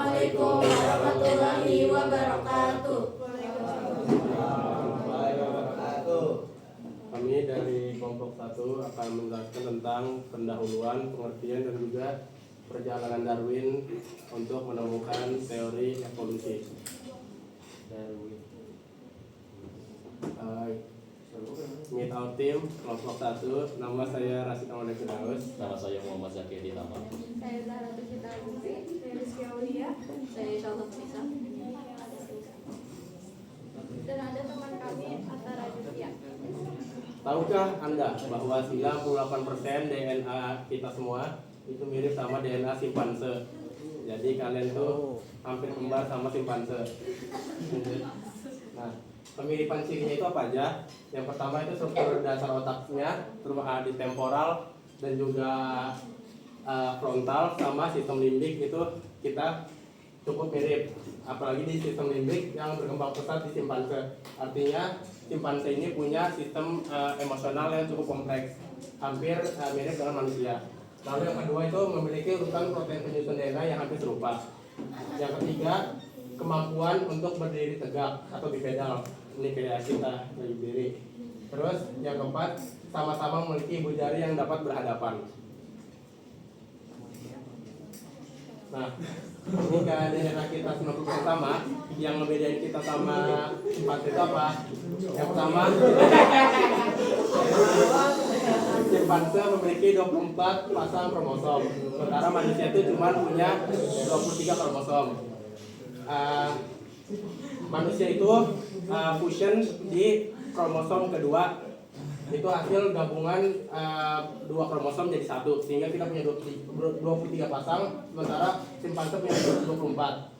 Assalamualaikum warahmatullahi wabarakatuh. Kami dari kelompok 1 akan menjelaskan tentang pendahuluan, pengertian dan juga perjalanan Darwin untuk menemukan teori evolusi. Meet our team, kelompok 1. Nama saya Rasid Ahmad Firdaus. Nama saya Muhammad Zaki Ditama. Saya Zahra Tukita Agusi. Saya Rizky Aulia. Saya Shalom Bisa. Dan ada teman kami Atara Jutia. Tahukah Anda bahwa 98% DNA kita semua itu mirip sama DNA simpanse? Jadi kalian tuh hampir kembar sama simpanse. Nah, kemiripan cirinya itu apa aja? Yang pertama itu struktur dasar otaknya, terus di temporal dan juga frontal sama sistem limbik itu kita cukup mirip. Apalagi di sistem limbik yang berkembang pesat di simpanse. Artinya simpanse ini punya sistem emosional yang cukup kompleks, hampir mirip dengan manusia. Lalu yang kedua itu memiliki urutan protein penyusun DNA yang hampir serupa. Yang ketiga, kemampuan untuk berdiri tegak atau bipedal. Ini kayak kita berdiri. Terus yang keempat, sama-sama memiliki ibu jari yang dapat berhadapan. Nah, ini kan DNA kita 90% sama. Yang membedain kita sama simpanse itu apa? Yang pertama, simpanse memiliki 24 pasang kromosom, sementara manusia itu cuma punya 23 kromosom. Manusia itu fusion di kromosom kedua, itu hasil gabungan 2 kromosom jadi 1, sehingga kita punya 23 pasang, sementara simpanse punya 24.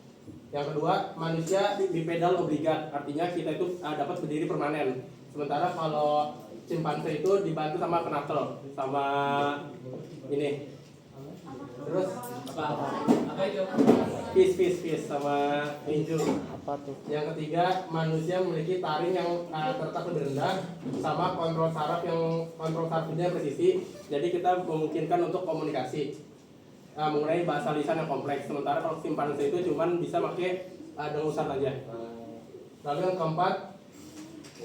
Yang kedua, manusia bipedal obligat, artinya kita itu dapat berdiri permanen, sementara kalau simpanse itu dibantu sama knuckle, sama ini. Terus apa itu? Fish sama ninju. Apa tuh? Yang ketiga, manusia memiliki taring yang terletak lebih rendah, sama kontrol sarafnya presisi. Jadi kita memungkinkan untuk komunikasi mengenai bahasa lisan yang kompleks. Sementara kalau simpanse itu cuman bisa pakai dengusan aja. Lalu yang keempat,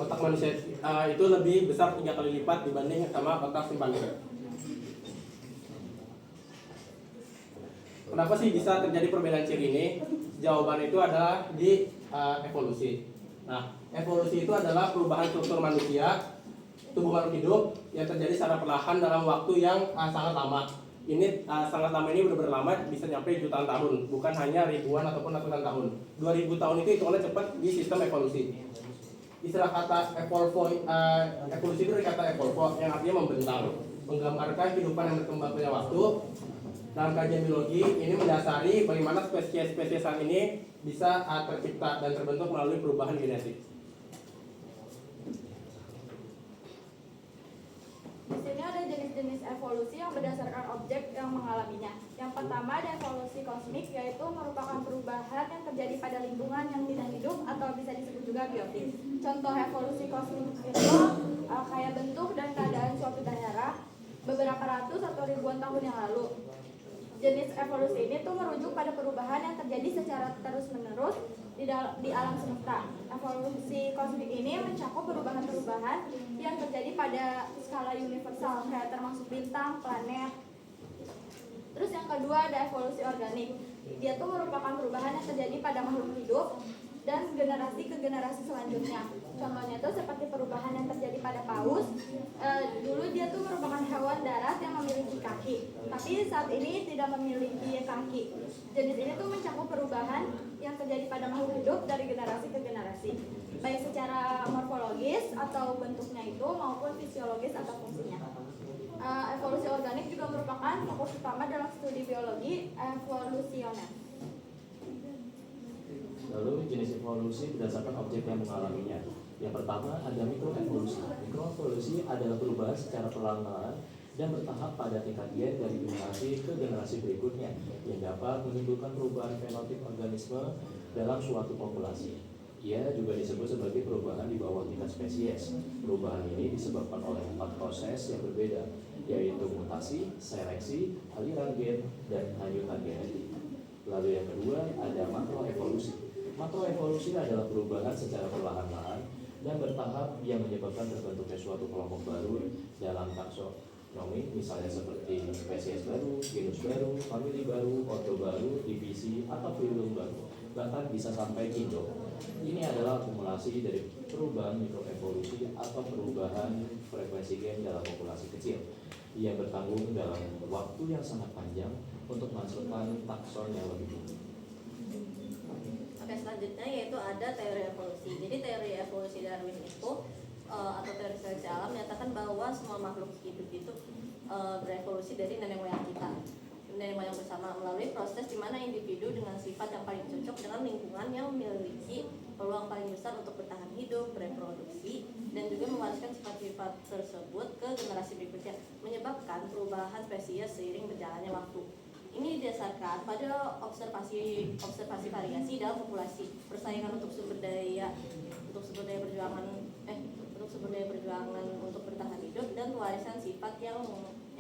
otak manusia itu lebih besar 3 kali lipat dibanding sama otak simpanse. Kenapa sih bisa terjadi perbedaan ciri ini? Jawaban itu adalah di evolusi. Nah, evolusi itu adalah perubahan struktur manusia, tubuh makhluk hidup yang terjadi secara perlahan dalam waktu yang sangat lama. Ini sangat lama ini benar-benar lama, bisa nyampe jutaan tahun, bukan hanya ribuan ataupun ratusan tahun. 2000 tahun itu hitungannya cepat di sistem evolusi. Istilah kata evolusi itu dari kata evolvo yang artinya membentang, menggambarkan kehidupan yang berkembang pada waktu. Dalam kajian biologi ini mendasari bagaimana spesies-spesies saat ini bisa tercipta dan terbentuk melalui perubahan genetik. Di sini ada jenis-jenis evolusi yang berdasarkan objek yang mengalaminya. Yang pertama ada evolusi kosmik, yaitu merupakan perubahan yang terjadi pada lingkungan yang tidak hidup atau bisa disebut juga biotik. Contoh evolusi kosmik itu kayak bentuk dan keadaan suatu daerah beberapa ratus atau ribuan tahun yang lalu. Jenis evolusi ini tuh merujuk pada perubahan yang terjadi secara terus-menerus di alam semesta. Evolusi kosmik ini mencakup perubahan-perubahan yang terjadi pada skala universal, kayak termasuk bintang, planet. Terus yang kedua ada evolusi organik. Dia tuh merupakan perubahan yang terjadi pada makhluk hidup dan generasi ke generasi selanjutnya. Contohnya itu seperti perubahan yang terjadi pada paus. Dulu dia tuh merupakan hewan darat yang memiliki kaki, tapi saat ini tidak memiliki kaki. Jenis ini tuh mencakup perubahan yang terjadi pada makhluk hidup dari generasi ke generasi, baik secara morfologis atau bentuknya itu maupun fisiologis atau fungsinya. Evolusi organik juga merupakan fokus utama dalam studi biologi evolusioner. Lalu jenis evolusi berdasarkan objek yang mengalaminya. Yang pertama ada mikroevolusi. Mikroevolusi adalah perubahan secara perlahan dan bertahap pada tingkat gen dari generasi ke generasi berikutnya yang dapat menimbulkan perubahan fenotip organisme dalam suatu populasi. Ia juga disebut sebagai perubahan di bawah tingkat spesies. Perubahan ini disebabkan oleh 4 proses yang berbeda, yaitu mutasi, seleksi, aliran gen, dan hanyutan genetik. Lalu yang kedua ada makroevolusi. Makroevolusi adalah perubahan secara perlahan-lahan dan bertahap yang menyebabkan terbentuknya suatu kelompok baru dalam taksonomi, misalnya seperti spesies baru, genus baru, famili baru, ordo baru, divisi, atau filum baru, bahkan bisa sampai induk. Ini adalah akumulasi dari perubahan mikroevolusi atau perubahan frekuensi gen dalam populasi kecil yang bertanggung dalam waktu yang sangat panjang untuk menghasilkan takson yang lebih tinggi. Oke, selanjutnya yaitu ada teori evolusi. Jadi teori evolusi Darwin itu atau teori seleksi alam menyatakan bahwa semua makhluk hidup itu berevolusi dari nenek moyang kita, nenek moyang bersama, melalui proses di mana individu dengan sifat yang paling cocok dengan lingkungan yang memiliki peluang paling besar untuk bertahan hidup, bereproduksi, dan juga mewariskan sifat-sifat tersebut ke generasi berikutnya, menyebabkan perubahan spesies seiring berjalannya waktu. Ini didasarkan pada observasi variasi dalam populasi, persaingan untuk sumber daya perjuangan untuk bertahan hidup, dan pewarisan sifat yang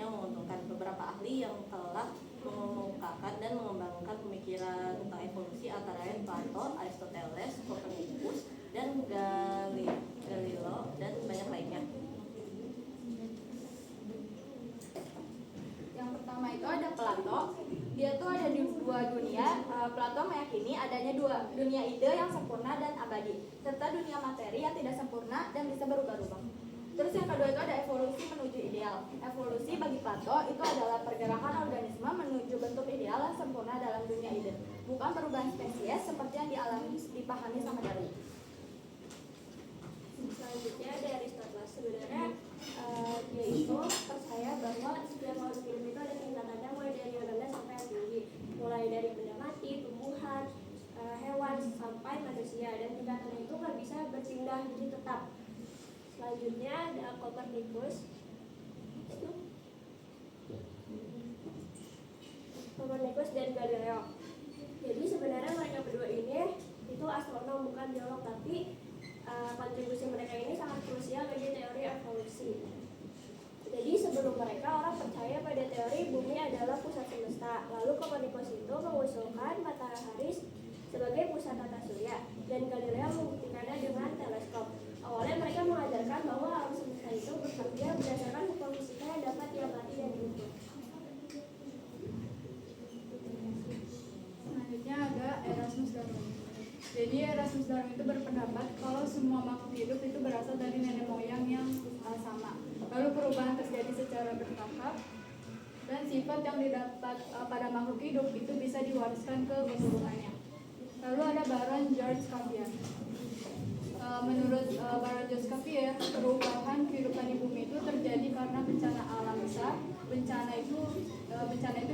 menguntungkan. Beberapa ahli yang telah mengemukakan dan mengembangkan pemikiran tentang evolusi antara lain Plato, Aristoteles, Copernicus, dan Galileo, dan banyak lainnya. Yang pertama itu ada Plato. Dia tuh ada di dua dunia. Plato meyakini adanya dua, dunia ide yang sempurna dan abadi, serta dunia materi yang tidak sempurna dan bisa berubah-ubah. Terus yang kedua itu ada evolusi menuju ideal. Evolusi bagi Plato itu adalah pergerakan organisme menuju bentuk ideal yang sempurna dalam dunia ide, bukan perubahan spesies seperti yang dipahami sama Darwin. Selanjutnya ada Aristoteles. Sebenarnya dia itu percaya bahwa setiap makhluk hidup itu ada tingkatannya, mulai dari yang rendah sampai yang tinggi, mulai dari benda mati, tumbuhan, hewan sampai manusia, dan tingkatan itu nggak bisa berpindah, jadi tetap. Selanjutnya ada Copernicus. Copernicus dan Galileo. Jadi sebenarnya mereka berdua ini itu astronom, bukan biolog, tapi kontribusi mereka ini sangat krusial bagi teori evolusi. Jadi sebelum mereka, orang percaya pada teori bumi adalah pusat semesta. Lalu Copernicus itu mengusulkan matahari sebagai pusat tata surya, dan Galileo membuktikannya dengan teleskop. Awalnya mereka mengajarkan bahwa alam semesta itu bekerja berdasarkan hukum fisika yang dapat diamati dan diukur. Selanjutnya ada Erasmus Darwin. Jadi Erasmus Darwin itu berpendapat kalau semua makhluk hidup itu berasal dari nenek moyang yang sama. Lalu perubahan terjadi secara bertahap, dan sifat yang didapat pada makhluk hidup itu bisa diwariskan ke keturunannya. Lalu ada Baron George Cuvier. Menurut Baron George Cuvier, perubahan kehidupan di bumi itu terjadi karena bencana alam besar. Bencana itu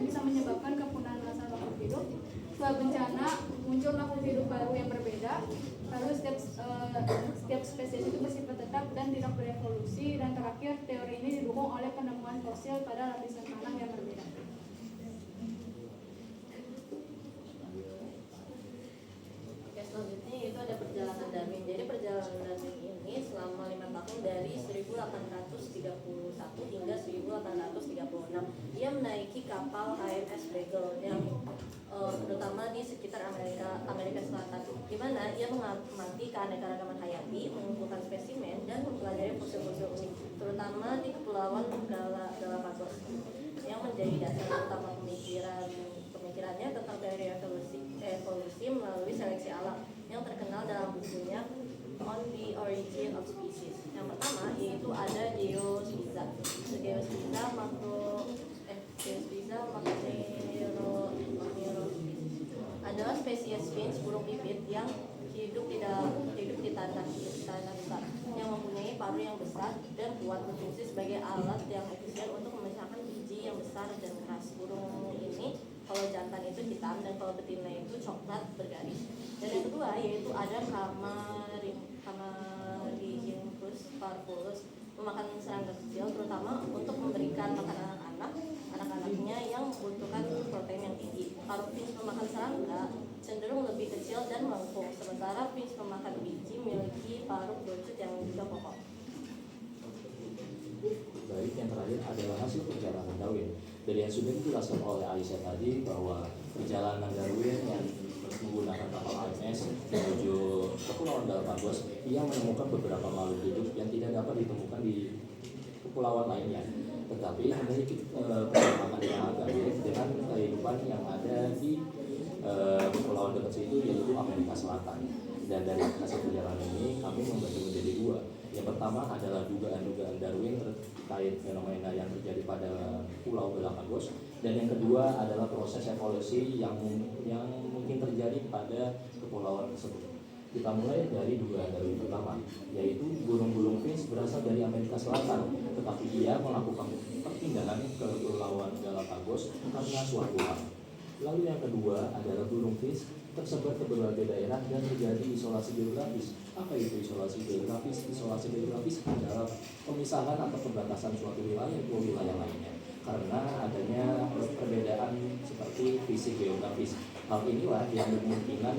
bisa menyebabkan kepunahan masal makhluk hidup. Setelah bencana, muncul makhluk hidup baru yang berbeda. Lalu setiap spesies itu bersifat tetap dan tidak berevolusi. Dan terakhir, teori ini didukung oleh penemuan fosil pada lapisan tanah yang berbeda. Oke, selanjutnya itu ada perjalanan Darwin. Jadi perjalanan Darwin ini selama 5 tahun dari 1831 hingga 1836. Dia menaiki kapal HMS Beagle yang terutama di sekitar Amerika Selatan, di mana ia mengamati keanekaragaman hayati, mengumpulkan spesimen, dan mempelajari fosil-fosil unik, terutama di Kepulauan Galapagos, yang menjadi dasar utama pemikirannya tentang teori evolusi melalui seleksi alam, yang terkenal dalam bukunya On the Origin of Species. Yang pertama yaitu ada Geospiza adalah spesies finch burung pipit yang hidup di tanah besar, yang mempunyai paru yang besar dan kuat, berfungsi sebagai alat yang efisien untuk memecahkan biji yang besar dan keras. Burung ini kalau jantan itu hitam dan kalau betina itu coklat bergaris. Dan yang kedua yaitu ada Camarhynchus parvulus, memakan serangga kecil terutama untuk memberikan makan anak-anaknya yang membutuhkan protein yang tinggi. Kalau finch memakan serangga cenderung lebih kecil dan melengkung, sementara finch memakan biji memiliki paruh kerucut yang juga kokoh. Baik, yang terakhir adalah hasil perjalanan Darwin. Dari yang sudah dijelaskan oleh Aisyah tadi bahwa perjalanan Darwin yang menggunakan kapal HMS menuju Kepulauan Galapagos, ia menemukan beberapa makhluk hidup yang tidak dapat ditemukan di kepulauan lainnya, tetapi memiliki perkembangan yang agak mirip dengan kehidupan yang ada di kepulauan dekat situ, yaitu Amerika Selatan. Dan dari hasil perjalanan ini kami membagi menjadi dua. Yang pertama adalah dugaan-dugaan Darwin terkait fenomena yang terjadi pada Pulau Galapagos, dan yang kedua adalah proses evolusi yang mungkin terjadi pada kepulauan tersebut. Kita mulai dari dugaan Darwin pertama, yaitu burung-burung finch berasal dari Amerika Selatan, tetapi ia melakukan perpindahan ke Kepulauan Galapagos karena suatu hal. Lalu yang kedua adalah burung finch tersebar ke berbagai daerah dan terjadi isolasi geografis. Apa itu isolasi geografis? Isolasi geografis adalah pemisahan atau pembatasan suatu wilayah ke wilayah lainnya karena adanya perbedaan seperti fisik geografis. Hal inilah yang kemungkinan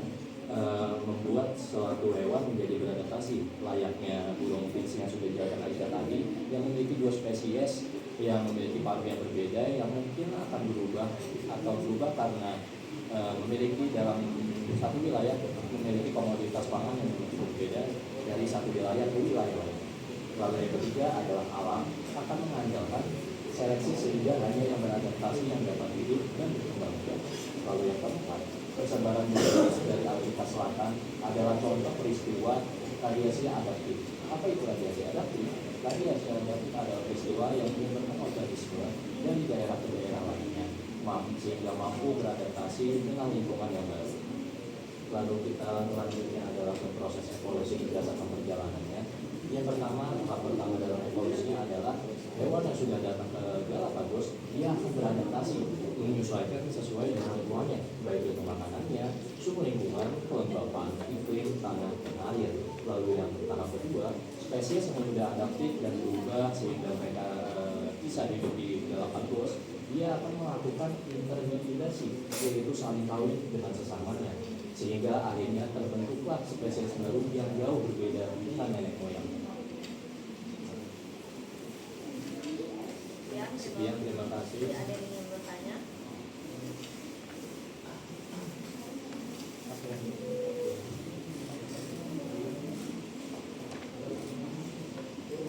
membuat suatu hewan menjadi beradaptasi, layaknya burung finch yang sudah dijelaskan Aisyah tadi, yang memiliki dua spesies yang memiliki paruh yang berbeda, yang mungkin akan berubah karena memiliki dalam satu wilayah memiliki komoditas pangan yang berbeda dari satu wilayah ke wilayah lain. Lalu yang ketiga adalah alam akan mengandalkan seleksi sehingga hanya yang beradaptasi yang dapat hidup dan berkembang biak. Lalu yang keempat, persebaran biologis dari Amerika Selatan adalah contoh peristiwa radiasi adaptif. Apa itu radiasi adaptif? Radiasi adaptif adalah peristiwa yang menyebabkan organisme dari daerah ke daerah lainnya sehingga mampu beradaptasi dengan lingkungan yang baru. Lalu kita selanjutnya adalah proses evolusi berdasarkan perjalanannya. Yang pertama, tahap pertama dalam evolusinya adalah hewan yang sudah datang ke Galapagos, dia akan beradaptasi, menyesuaikan sesuai dengan lingkungannya, baik itu makanannya, suhu lingkungan, kelembapan, iklim, tanah, dan air. Lalu yang tahap kedua, spesies yang sudah adaptif dan berubah sehingga mereka bisa hidup di Galapagos, dia akan melakukan interhibridasi, yaitu saling kawin dengan sesamanya, sehingga akhirnya terbentuklah spesies baru yang jauh berbeda dengan nenek moyang. Sekian, terima kasih. Ada yang ingin bertanya?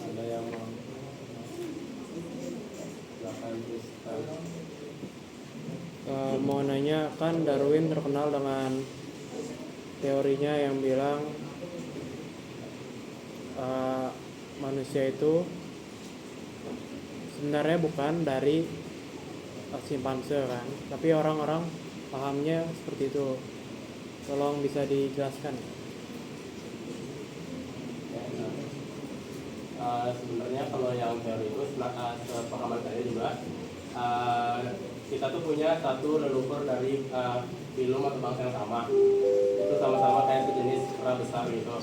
Ada yang mau? Silakan Ustaz. Mau nanya, kan Darwin terkenal dengan teorinya yang bilang manusia itu sebenarnya bukan dari simpanse kan, tapi orang-orang pahamnya seperti itu. Tolong bisa dijelaskan. Sebenarnya kalau yang teori itu sepahaman saya juga kita tuh punya satu leluhur dari filum atau bangsa yang sama, itu sama-sama kayak sejenis kera besar gitu.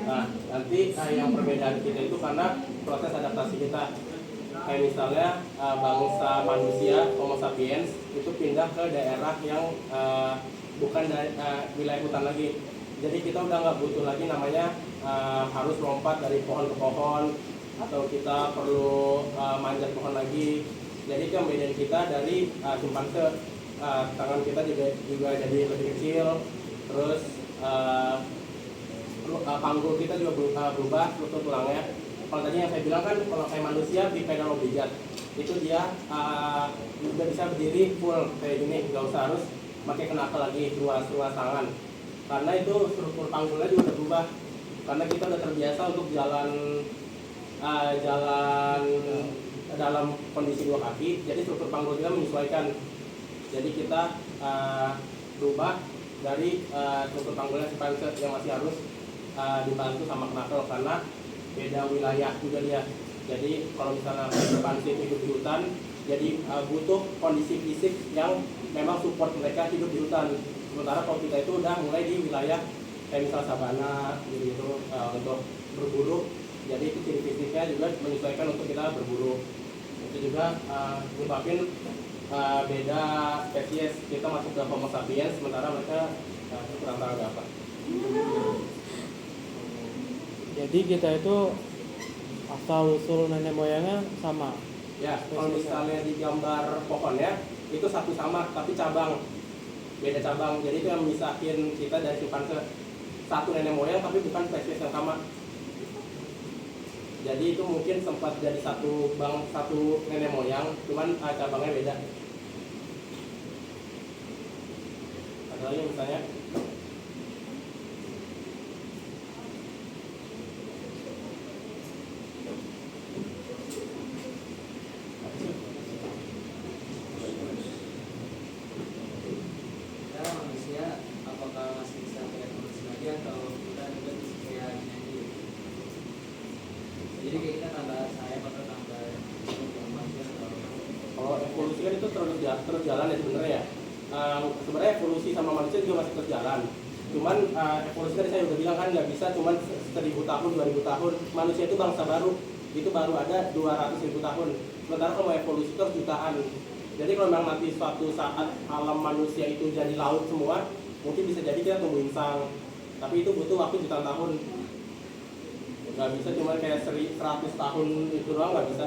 Nah nanti yang perbedaan kita itu karena proses adaptasi kita. Kayak misalnya bangsa manusia Homo sapiens itu pindah ke daerah yang bukan wilayah hutan lagi. Jadi kita udah nggak butuh lagi namanya harus lompat dari pohon ke pohon atau kita perlu manjat pohon lagi. Jadi itu yang bedain kita dari simpanse. Tangan kita juga jadi lebih kecil, terus panggul kita juga berubah, lutut tulangnya. Kalau tadi yang saya bilang kan kalau kayak manusia bipedal oblijat itu dia udah bisa berdiri full kayak gini, nggak usah harus pakai kenakal lagi ruas tangan, karena itu struktur panggulnya juga udah berubah karena kita udah terbiasa untuk jalan dalam kondisi dua kaki, jadi struktur panggul kita menyesuaikan. Jadi kita berubah dari struktur panggulnya simpanse yang masih harus dibantu sama kenakal karena beda wilayah juga dia. Jadi kalau misalnya simpanse hidup di hutan, jadi butuh kondisi fisik yang memang support mereka hidup di hutan. Sementara kalau kita itu udah mulai di wilayah kayak misalnya sabana gitu untuk berburu, jadi itu ciri fisiknya juga menyesuaikan untuk kita berburu. Itu juga menyebabkan beda spesies, kita masuk ke Homo sapiens sementara mereka kurang tahu apa. Jadi kita itu asal usul nenek moyangnya sama. Ya, kalau misalnya di gambar pohonnya itu satu sama tapi cabang. beda cabang. Jadi itu yang misahin kita dari simpanse, satu nenek moyang tapi bukan spesies yang sama. Jadi itu mungkin sempat jadi satu nenek moyang, cuman cabangnya beda. Ada lagi misalnya? Kita manusia apakah masih bisa berevolusi lagi atau kita juga bisa kayak gini aja? Jadi kayak kita tambah sayap atau tambah manusia atau Kalau evolusi kan itu terus jalan ya sebenarnya ya. Sebenarnya evolusi sama manusia juga masih terus jalan. Cuman evolusi tadi saya udah bilang kan nggak bisa cuman 1000 tahun, 2000 tahun. Manusia itu bangsa baru, itu baru ada 200.000 tahun. Sementara kalau evolusi itu harus jutaan. Jadi kalau memang nanti suatu saat alam manusia itu jadi laut semua, mungkin bisa jadi kita tumbuh insang. Tapi itu butuh waktu jutaan tahun. Nggak bisa cuma kayak 100 tahun itu doang, nggak bisa.